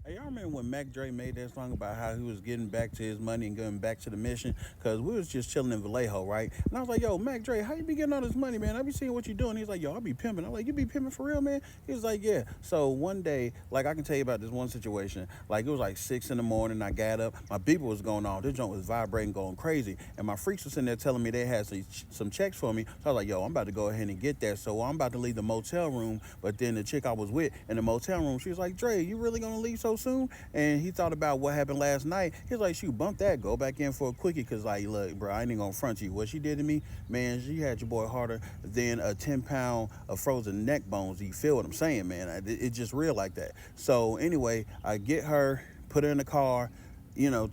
Hey, y'all remember when Mac Dre made that song about how he was getting back to his money and going back to the mission? Cause we was just chilling in Vallejo, right? And I was like, "Yo, Mac Dre, how you be getting all this money, man? I be seeing what you doing." He's like, "Yo, I be pimping." I'm like, "You be pimping for real, man?" He's like, "Yeah." So one day, like I can tell you about this one situation. Like it was like 6 in the morning. I got up, my beeper was going on. This joint was vibrating, going crazy, and my freaks was sitting there telling me they had some checks for me. So I was like, "Yo, I'm about to go ahead and get that." So I'm about to leave the motel room, but then the chick I was with in the motel room, she was like, "Dre, you really gonna leave so soon?" And he thought about what happened last night. He's like, "Shoot, bump that, go back in for a quickie." Cause like, look, bro, I ain't even gonna front you. What she did to me, man, she had your boy harder than a 10 pound of frozen neck bones. You feel what I'm saying, man? It's just real like that. So anyway, I get her, put her in the car,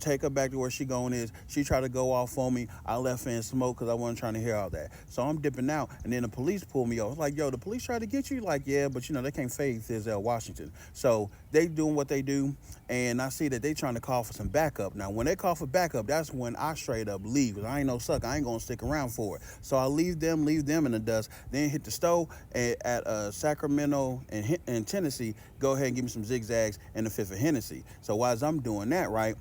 take her back to where she going is. She tried to go off on me. I left her in smoke because I wasn't trying to hear all that. So I'm dipping out, and then the police pull me off. It's like, "Yo, the police tried to get you?" Like, "Yeah, but they can't fade Denzel Washington." So they doing what they do, and I see that they trying to call for some backup. Now, when they call for backup, that's when I straight up leave. Cause I ain't no sucker. I ain't gonna stick around for it. So I leave them in the dust. Then hit the stove at Sacramento and Tennessee. Go ahead and give me some zigzags and a fifth of Hennessy. So while I'm doing that, right,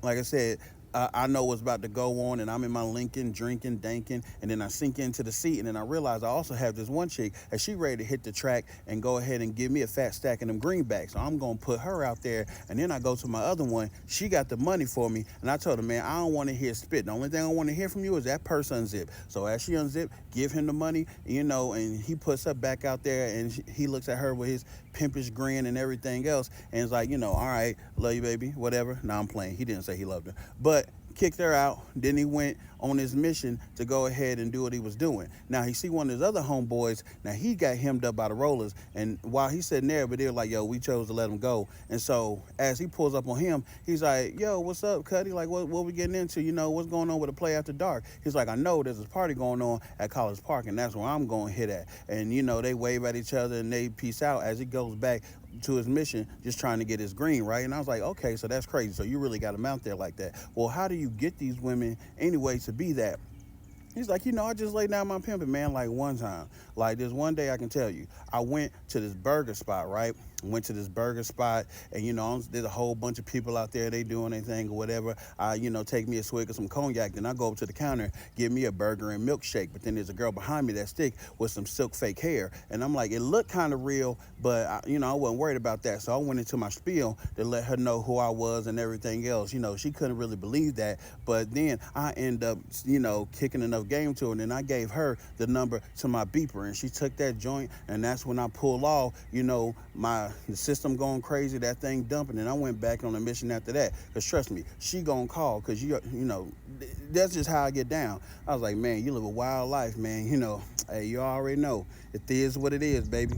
like I said, I know what's about to go on, and I'm in my Lincoln drinking, danking, and then I sink into the seat, and then I realize I also have this one chick, and she ready to hit the track and go ahead and give me a fat stack of them greenbacks. So I'm gonna put her out there, and then I go to my other one. She got the money for me, and I told her, "Man, I don't want to hear spit. The only thing I want to hear from you is that purse unzip." So as she unzip, give him the money, and he puts her back out there, and he looks at her with his pimpish grin and everything else, and it's like, "All right, love you, baby, whatever." Now I'm playing. He didn't say he loved her, but kicked her out. Then he went on his mission to go ahead and do what he was doing. Now he see one of his other homeboys. Now he got hemmed up by the rollers, and while he's sitting there, but they're like, "Yo, we chose to let him go." And so as he pulls up on him, he's like, "Yo, what's up, Cuddy? Like, what we getting into? What's going on with the play after dark?" He's like, "I know there's a party going on at College Park, and that's where I'm going to hit at." And they wave at each other and they peace out as he goes back to his mission, just trying to get his green, right? And I was like, "Okay, so that's crazy. So you really got him out there like that. Well, how do you get these women anyway to be that?" He's like, "I just laid down my pimping, man, like one time. Like this one day I can tell you, I went to this burger spot, right? Went to this burger spot, and there's a whole bunch of people out there, they doing their thing or whatever. I, take me a swig of some cognac, then I go up to the counter, give me a burger and milkshake. But then there's a girl behind me that stick with some silk fake hair. And I'm like, it looked kind of real, but I wasn't worried about that. So I went into my spiel to let her know who I was and everything else. She couldn't really believe that. But then I end up, kicking enough game to her, and then I gave her the number to my beeper, and she took that joint, and that's when I pulled off, the system going crazy, that thing dumping, and I went back on a mission after that. Because trust me, she gonna call, because that's just how I get down. I was like, "Man, you live a wild life, man. Hey, you already know it is what it is, baby."